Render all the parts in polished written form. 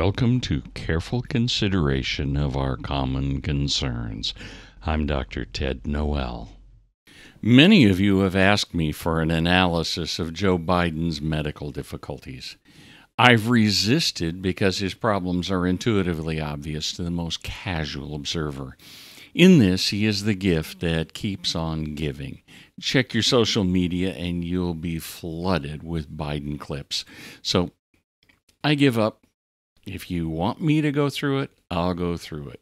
Welcome to careful consideration of our common concerns. I'm Dr. Ted Noel. Many of you have asked me for an analysis of Joe Biden's medical difficulties. I've resisted because his problems are intuitively obvious to the most casual observer. In this, he is the gift that keeps on giving. Check your social media and you'll be flooded with Biden clips. So I give up. If you want me to go through it, I'll go through it.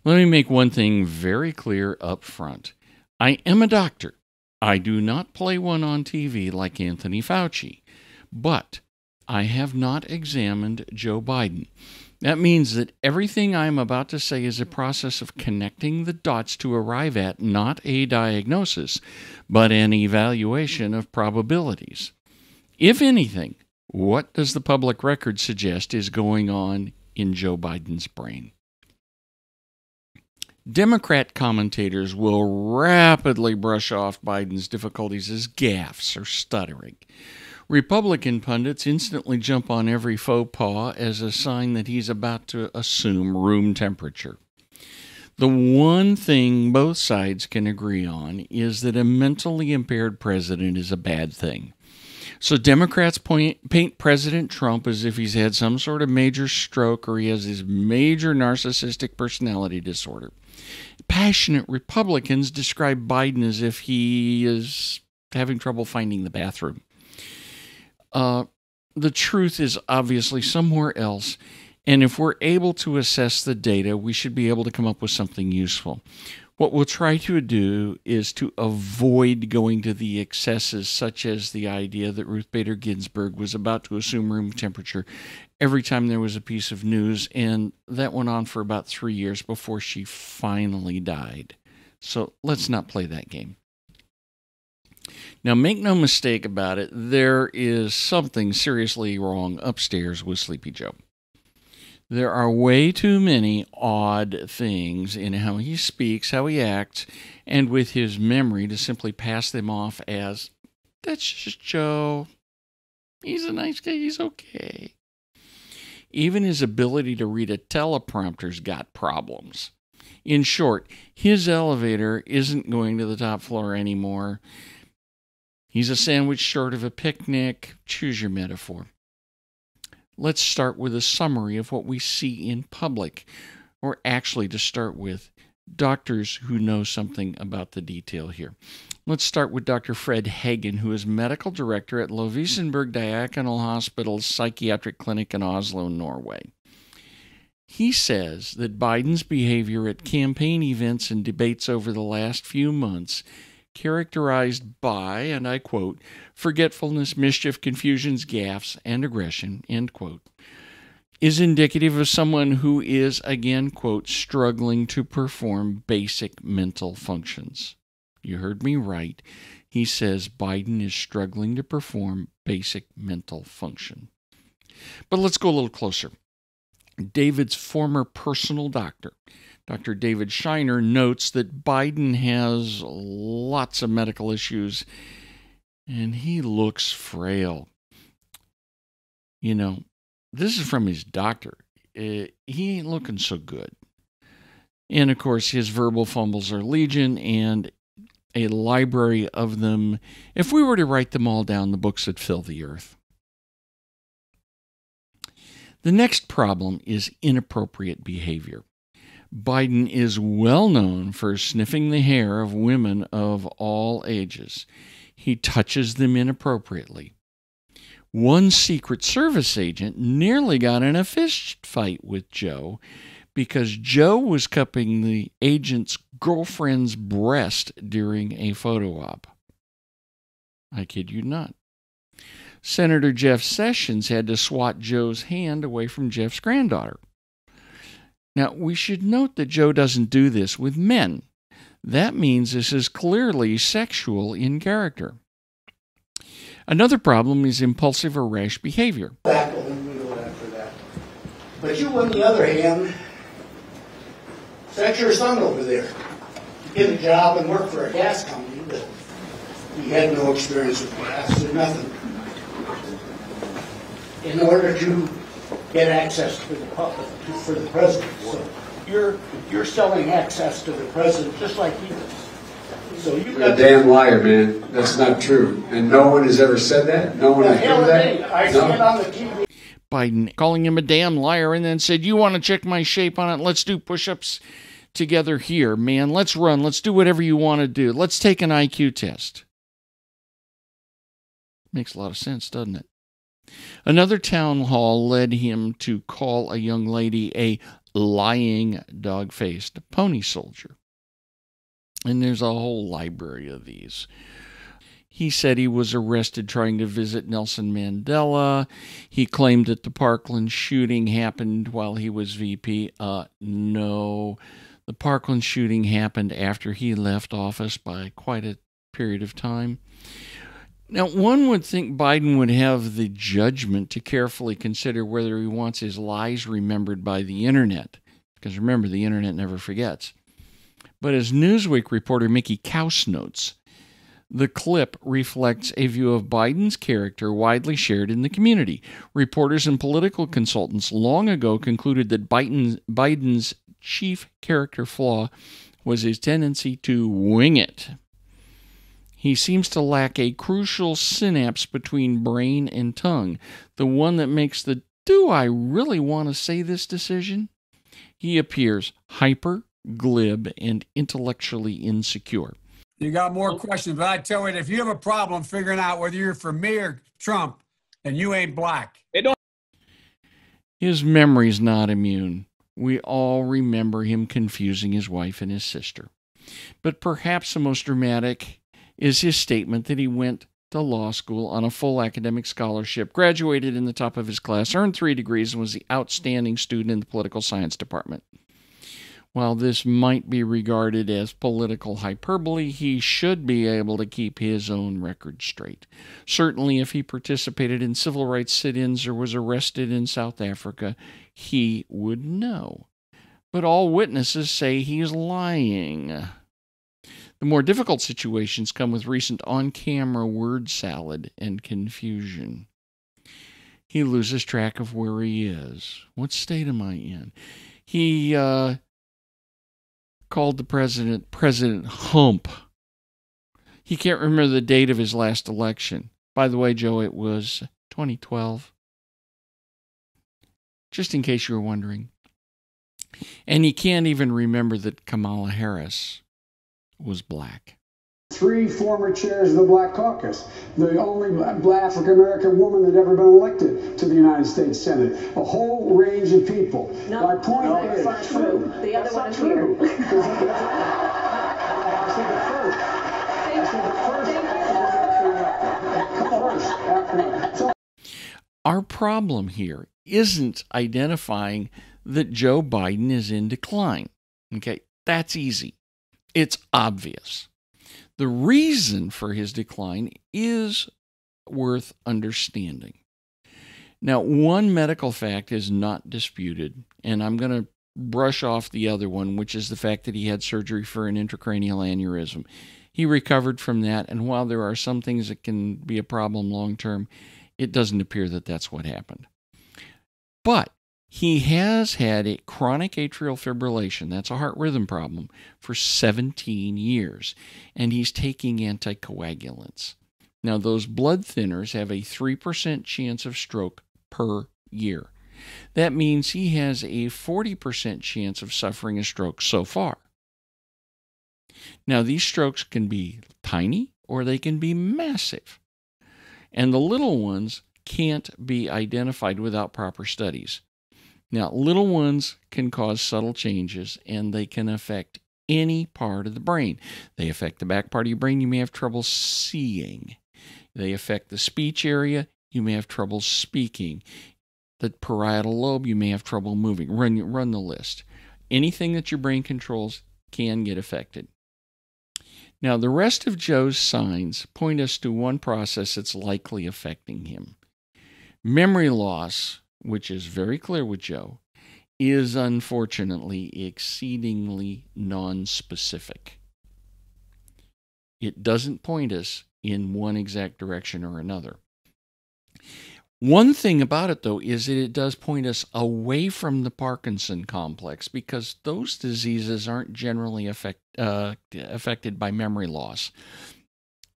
Let me make one thing very clear up front. I am a doctor. I do not play one on TV like Anthony Fauci. But I have not examined Joe Biden. That means that everything I'm about to say is a process of connecting the dots to arrive at not a diagnosis, but an evaluation of probabilities. If anything, what does the public record suggest is going on in Joe Biden's brain? Democrat commentators will rapidly brush off Biden's difficulties as gaffes or stuttering. Republican pundits instantly jump on every faux pas as a sign that he's about to assume room temperature. The one thing both sides can agree on is that a mentally impaired president is a bad thing. So Democrats paint President Trump as if he's had some sort of major stroke or he has this major narcissistic personality disorder. Passionate Republicans describe Biden as if he is having trouble finding the bathroom. The truth is obviously somewhere else, and if we're able to assess the data, we should be able to come up with something useful. What we'll try to do is to avoid going to the excesses, such as the idea that Ruth Bader Ginsburg was about to assume room temperature every time there was a piece of news, and that went on for about 3 years before she finally died. So let's not play that game. Now, make no mistake about it, there is something seriously wrong upstairs with Sleepy Joe. There are way too many odd things in how he speaks, how he acts, and with his memory to simply pass them off as, that's just Joe. He's a nice guy, he's okay. Even his ability to read a teleprompter's got problems. In short, his elevator isn't going to the top floor anymore. He's a sandwich short of a picnic. Choose your metaphor. Let's start with a summary of what we see in public, or actually to start with, doctors who know something about the detail here. Let's start with Dr. Fred Hagen, who is medical director at Lovisenberg Diakonal Hospital's psychiatric clinic in Oslo, Norway. He says that Biden's behavior at campaign events and debates over the last few months, characterized by, and I quote, forgetfulness, mischief, confusions, gaffes, and aggression, end quote, is indicative of someone who is, again, quote, struggling to perform basic mental functions. You heard me right. He says Biden is struggling to perform basic mental function. But let's go a little closer. David's former personal doctor, Dr. David Shiner, notes that Biden has lots of medical issues and he looks frail. You know, this is from his doctor. He ain't looking so good. And of course, his verbal fumbles are legion, and a library of them. If we were to write them all down, the books would fill the earth. The next problem is inappropriate behavior. Biden is well known for sniffing the hair of women of all ages. He touches them inappropriately. One Secret Service agent nearly got in a fist fight with Joe because Joe was cupping the agent's girlfriend's breast during a photo op. I kid you not. Senator Jeff Sessions had to swat Joe's hand away from Jeff's granddaughter. Now, we should note that Joe doesn't do this with men. That means this is clearly sexual in character. Another problem is impulsive or rash behavior. Back and we go after that. But you, on the other hand, sent your son over there to get a job and work for a gas company, but he had no experience with gas or nothing. In order to get access to the public, for the president. So you're selling access to the president just like he does. So You're a damn liar, man. That's not true. And no one has ever said that? No one has heard that? I see it on the TV. Biden calling him a damn liar and then said, you want to check my shape on it? Let's do push-ups together here, man. Let's run. Let's do whatever you want to do. Let's take an IQ test. Makes a lot of sense, doesn't it? Another town hall led him to call a young lady a lying, dog-faced pony soldier. And there's a whole library of these. He said he was arrested trying to visit Nelson Mandela. He claimed that the Parkland shooting happened while he was VP. No. The Parkland shooting happened after he left office by quite a period of time. Now, one would think Biden would have the judgment to carefully consider whether he wants his lies remembered by the internet. Because remember, the internet never forgets. But as Newsweek reporter Mickey Kaus notes, the clip reflects a view of Biden's character widely shared in the community. Reporters and political consultants long ago concluded that Biden's chief character flaw was his tendency to wing it. He seems to lack a crucial synapse between brain and tongue, the one that makes the "do I really want to say this" decision. He appears hyper, glib, and intellectually insecure. You got more questions, but I tell you, if you have a problem figuring out whether you're for me or Trump, then you ain't black. His memory's not immune. We all remember him confusing his wife and his sister. But perhaps the most dramatic is his statement that he went to law school on a full academic scholarship, graduated in the top of his class, earned 3 degrees, and was the outstanding student in the political science department. While this might be regarded as political hyperbole, he should be able to keep his own record straight. Certainly, if he participated in civil rights sit-ins or was arrested in South Africa, he would know. But all witnesses say he's lying. The more difficult situations come with recent on-camera word salad and confusion. He loses track of where he is. What state am I in? He called the President Hump. He can't remember the date of his last election. By the way, Joe, it was 2012. Just in case you were wondering. And he can't even remember that Kamala Harris was black. 3 former chairs of the Black Caucus, the only African-American woman that ever been elected to the United States Senate, a whole range of people. No, my point is, that's not true. The other one is here. I said the first. Our problem here isn't identifying that Joe Biden is in decline. Okay, that's easy. It's obvious. The reason for his decline is worth understanding. Now, one medical fact is not disputed, and I'm going to brush off the other one, which is the fact that he had surgery for an intracranial aneurysm. He recovered from that, and while there are some things that can be a problem long term, it doesn't appear that that's what happened. But he has had a chronic atrial fibrillation, that's a heart rhythm problem, for 17 years, and he's taking anticoagulants. Now, those blood thinners have a 3% chance of stroke per year. That means he has a 40% chance of suffering a stroke so far. Now, these strokes can be tiny or they can be massive, and the little ones can't be identified without proper studies. Now, little ones can cause subtle changes, and they can affect any part of the brain. They affect the back part of your brain. You may have trouble seeing. They affect the speech area. You may have trouble speaking. The parietal lobe, you may have trouble moving. Run the list. Anything that your brain controls can get affected. Now, the rest of Joe's signs point us to one process that's likely affecting him. Memory loss, which is very clear with Joe, is unfortunately exceedingly nonspecific. It doesn't point us in one exact direction or another. One thing about it, though, is that it does point us away from the Parkinson complex, because those diseases aren't generally affected by memory loss.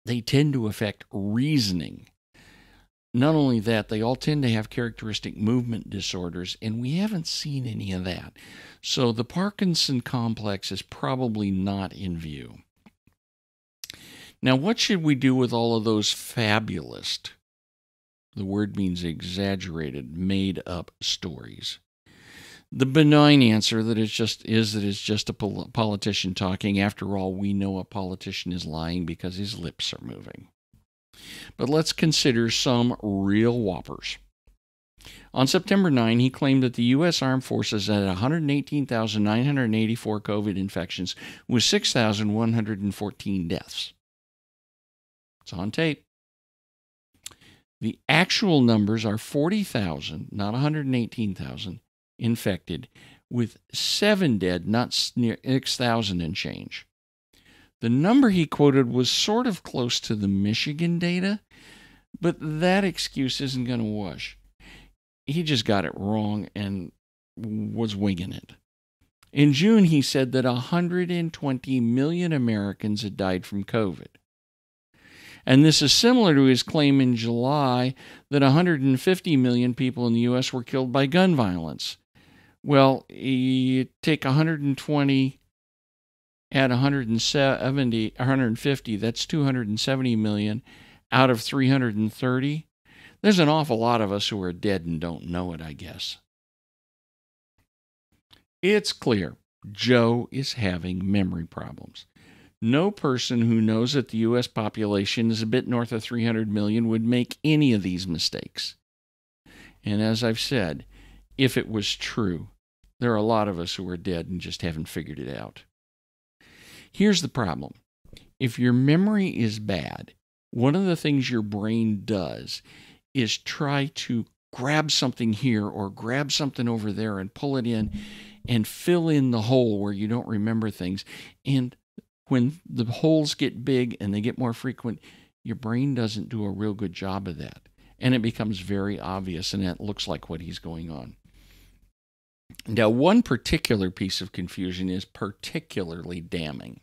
They tend to affect reasoning. Not only that, they all tend to have characteristic movement disorders, and we haven't seen any of that. So the Parkinson complex is probably not in view. Now, what should we do with all of those fabulous, the word means exaggerated, made-up stories? The benign answer that it's just a politician talking. After all, we know a politician is lying because his lips are moving. But let's consider some real whoppers. On September 9, he claimed that the U.S. Armed Forces had 118,984 COVID infections with 6,114 deaths. It's on tape. The actual numbers are 40,000, not 118,000, infected, with 7 dead, not near 6,000 and change. The number he quoted was sort of close to the Michigan data, but that excuse isn't going to wash. He just got it wrong and was winging it. In June, he said that 120 million Americans had died from COVID. And this is similar to his claim in July that 150 million people in the U.S. were killed by gun violence. Well, you take 120, add 150, that's 270 million out of 330. There's an awful lot of us who are dead and don't know it, I guess. It's clear Joe is having memory problems. No person who knows that the U.S. population is a bit north of 300 million would make any of these mistakes. And as I've said, if it was true, there are a lot of us who are dead and just haven't figured it out. Here's the problem. If your memory is bad, one of the things your brain does is try to grab something here or grab something over there and pull it in and fill in the hole where you don't remember things. And when the holes get big and they get more frequent, your brain doesn't do a real good job of that. And it becomes very obvious, and it looks like what he's going on. Now, one particular piece of confusion is particularly damning.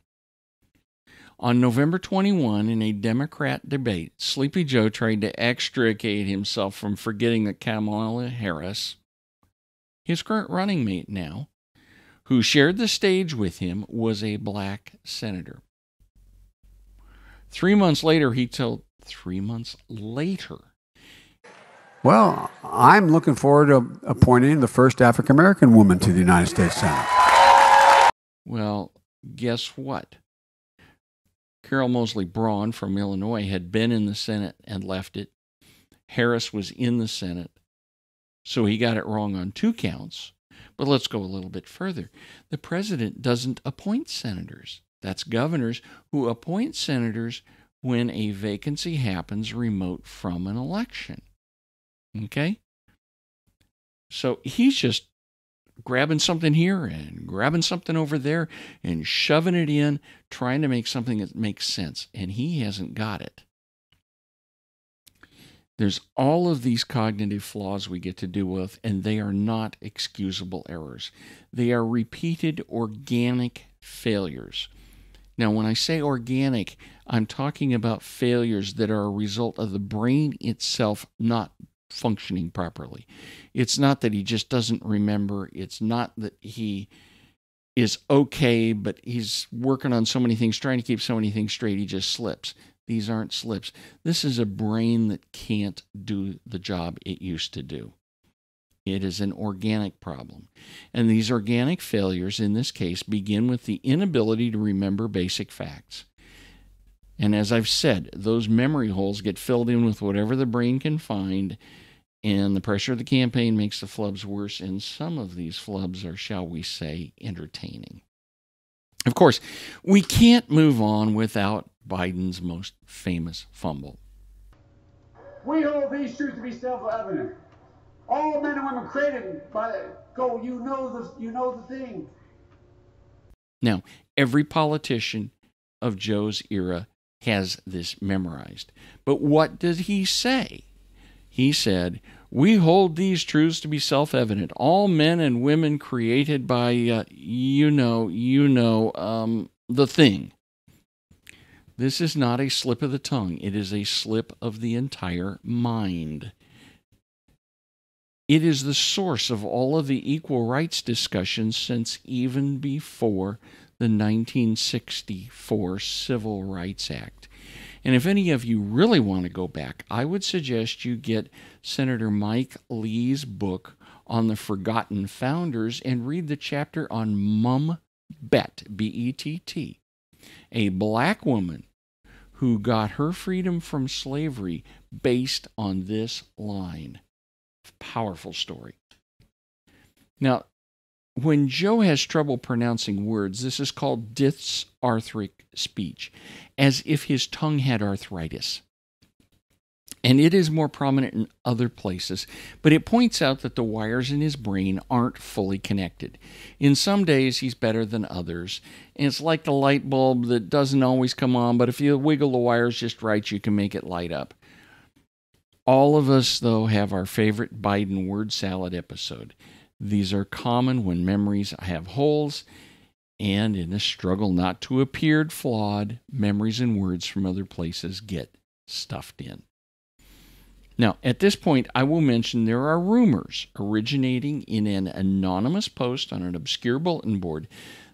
On November 21, in a Democrat debate, Sleepy Joe tried to extricate himself from forgetting that Kamala Harris, his current running mate now, who shared the stage with him, was a black senator. 3 months later, he told 3 months later. Well, I'm looking forward to appointing the first African-American woman to the United States Senate. Well, guess what? Carol Moseley Braun from Illinois had been in the Senate and left it. Harris was in the Senate, so he got it wrong on 2 counts. But let's go a little bit further. The president doesn't appoint senators. That's governors who appoint senators when a vacancy happens remote from an election. Okay? So he's just grabbing something here and grabbing something over there and shoving it in, trying to make something that makes sense. And he hasn't got it. There's all of these cognitive flaws we get to deal with, and they are not excusable errors. They are repeated organic failures. Now, when I say organic, I'm talking about failures that are a result of the brain itself not functioning properly. It's not that he just doesn't remember. It's not that he is okay, but he's working on so many things, trying to keep so many things straight, he just slips. These aren't slips. This is a brain that can't do the job it used to do. It is an organic problem. And these organic failures, in this case, begin with the inability to remember basic facts. And as I've said, those memory holes get filled in with whatever the brain can find, and the pressure of the campaign makes the flubs worse, and some of these flubs are, shall we say, entertaining. Of course, we can't move on without Biden's most famous fumble. We hold these truths to be self-evident. All men and women created by go. You know the thing. Now, every politician of Joe's era has this memorized. But what does he say? He said, "We hold these truths to be self-evident. All men and women created by, the thing." This is not a slip of the tongue. It is a slip of the entire mind. It is the source of all of the equal rights discussions since even before the 1964 Civil Rights Act. And if any of you really want to go back, I would suggest you get Senator Mike Lee's book on the Forgotten Founders and read the chapter on Mum Bett, B-E-T-T, a black woman who got her freedom from slavery based on this line. Powerful story. Now, when Joe has trouble pronouncing words, this is called Disarthric speech, as if his tongue had arthritis. And it is more prominent in other places, but it points out that the wires in his brain aren't fully connected. In some days, he's better than others, and it's like the light bulb that doesn't always come on, but if you wiggle the wires just right, you can make it light up. All of us, though, have our favorite Biden word salad episode. These are common when memories have holes, and in a struggle not to appear flawed, memories and words from other places get stuffed in. Now, at this point, I will mention there are rumors originating in an anonymous post on an obscure bulletin board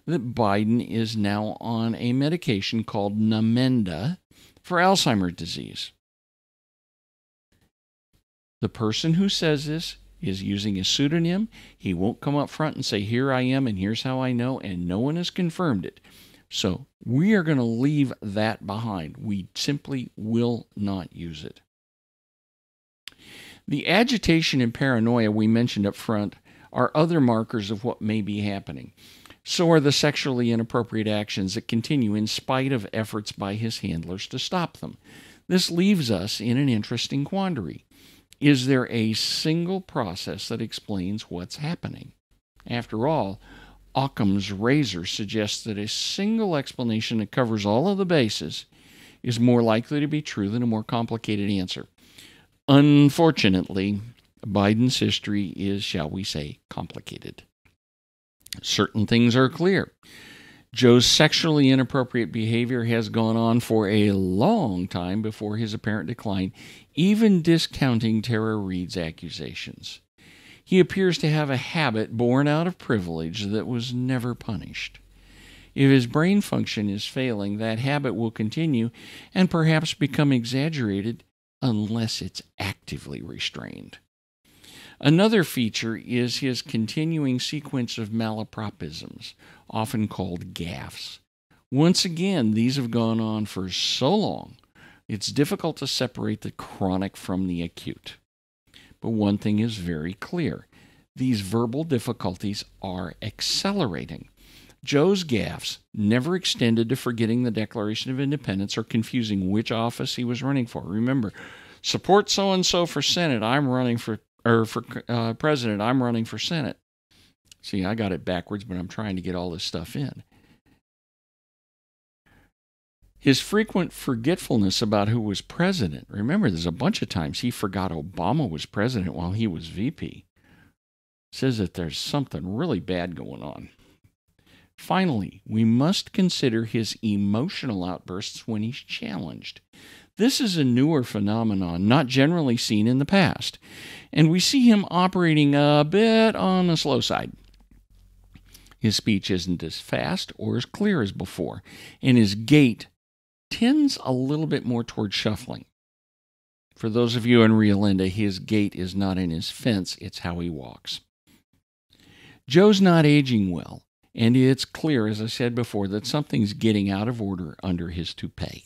that Biden is now on a medication called Namenda for Alzheimer's disease. The person who says this is using a pseudonym. He won't come up front and say, "Here I am, and here's how I know," and no one has confirmed it. So we are going to leave that behind. We simply will not use it. The agitation and paranoia we mentioned up front are other markers of what may be happening. So are the sexually inappropriate actions that continue in spite of efforts by his handlers to stop them. This leaves us in an interesting quandary. Is there a single process that explains what's happening? After all, Occam's razor suggests that a single explanation that covers all of the bases is more likely to be true than a more complicated answer. Unfortunately, Biden's history is, shall we say, complicated. Certain things are clear. Joe's sexually inappropriate behavior has gone on for a long time before his apparent decline, even discounting Tara Reade's accusations. He appears to have a habit born out of privilege that was never punished. If his brain function is failing, that habit will continue and perhaps become exaggerated unless it's actively restrained. Another feature is his continuing sequence of malapropisms, often called gaffes. Once again, these have gone on for so long, it's difficult to separate the chronic from the acute. But one thing is very clear. These verbal difficulties are accelerating. Joe's gaffes never extended to forgetting the Declaration of Independence or confusing which office he was running for. Remember, support so-and-so for Senate, I'm running for President, I'm running for Senate. See, I got it backwards, but I'm trying to get all this stuff in. His frequent forgetfulness about who was president. Remember, there's a bunch of times he forgot Obama was president while he was VP. Says that there's something really bad going on. Finally, we must consider his emotional outbursts when he's challenged. This is a newer phenomenon, not generally seen in the past, and we see him operating a bit on the slow side. His speech isn't as fast or as clear as before, and his gait tends a little bit more toward shuffling. For those of you in Rio Linda, his gait is not in his fence, it's how he walks. Joe's not aging well, and it's clear, as I said before, that something's getting out of order under his toupee.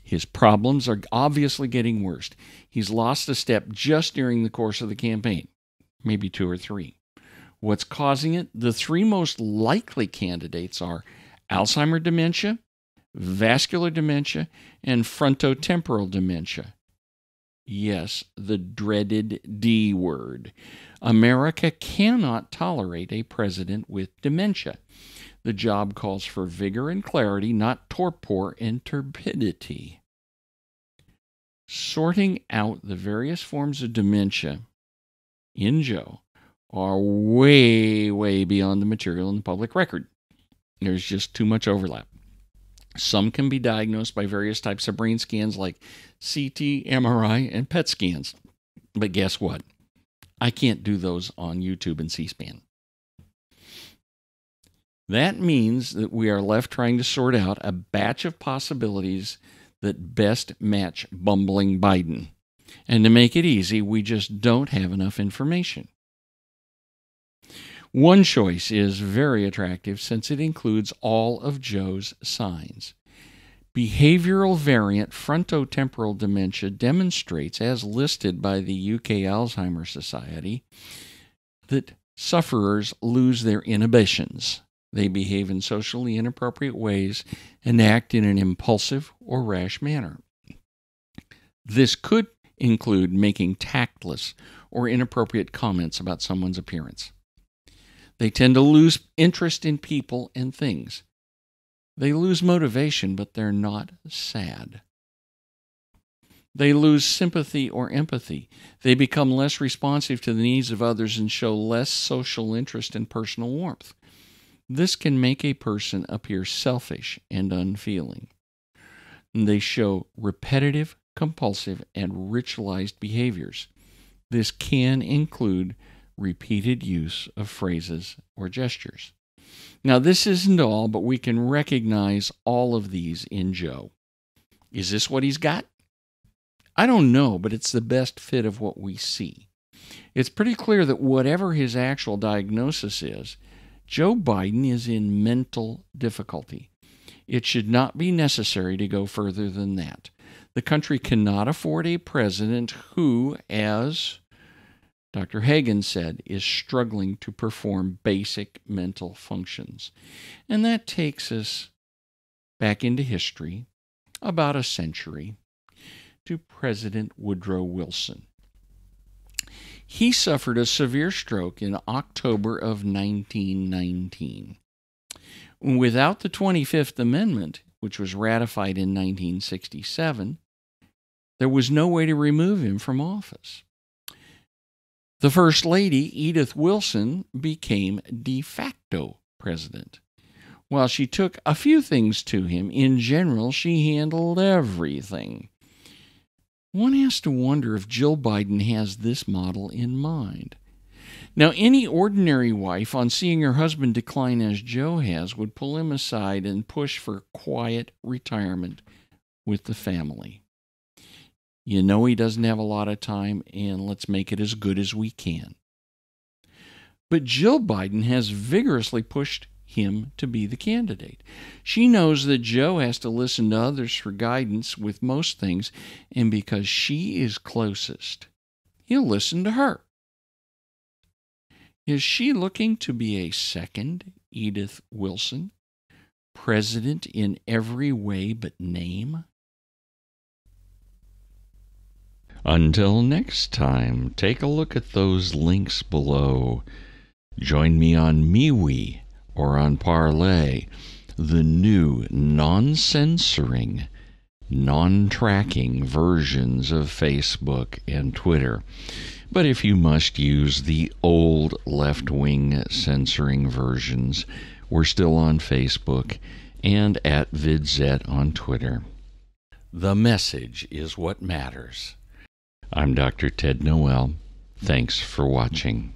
His problems are obviously getting worse. He's lost a step just during the course of the campaign, maybe 2 or 3. What's causing it? The 3 most likely candidates are Alzheimer's dementia, vascular dementia, and frontotemporal dementia. Yes, the dreaded D word. America cannot tolerate a president with dementia. The job calls for vigor and clarity, not torpor and turbidity. sorting out the various forms of dementia in Joe are way, way beyond the material in the public record. There's just too much overlap. Some can be diagnosed by various types of brain scans like CT, MRI, and PET scans. But guess what? I can't do those on YouTube and C-SPAN. That means that we are left trying to sort out a batch of possibilities that best match bumbling Biden. And to make it easy, we just don't have enough information. One choice is very attractive since it includes all of Joe's signs. Behavioral variant frontotemporal dementia demonstrates, as listed by the UK Alzheimer's Society, that sufferers lose their inhibitions. They behave in socially inappropriate ways and act in an impulsive or rash manner. This could include making tactless or inappropriate comments about someone's appearance. They tend to lose interest in people and things. They lose motivation, but they're not sad. They lose sympathy or empathy. They become less responsive to the needs of others and show less social interest and personal warmth. This can make a person appear selfish and unfeeling. They show repetitive, compulsive, and ritualized behaviors. This can include repeated use of phrases or gestures. Now, this isn't all, but we can recognize all of these in Joe. Is this what he's got? I don't know, but it's the best fit of what we see. It's pretty clear that whatever his actual diagnosis is, Joe Biden is in mental difficulty. It should not be necessary to go further than that. The country cannot afford a president who, as Dr. Hagen said, is struggling to perform basic mental functions. And that takes us back into history, about a century, to President Woodrow Wilson. He suffered a severe stroke in October of 1919. Without the 25th Amendment, which was ratified in 1967, there was no way to remove him from office. The First Lady, Edith Wilson, became de facto president. While she took a few things to him, in general, she handled everything. One has to wonder if Jill Biden has this model in mind. Now, any ordinary wife, on seeing her husband decline as Joe has, would pull him aside and push for quiet retirement with the family. You know he doesn't have a lot of time, and let's make it as good as we can. But Jill Biden has vigorously pushed him to be the candidate. She knows that Joe has to listen to others for guidance with most things, and because she is closest, he'll listen to her. Is she looking to be a second Edith Wilson, president in every way but name? Until next time, take a look at those links below. Join me on MeWe or on Parlay, the new non-censoring, non-tracking versions of Facebook and Twitter. But if you must use the old left-wing censoring versions, we're still on Facebook and at VidZet on Twitter. The message is what matters. I'm Dr. Ted Noel. Thanks for watching.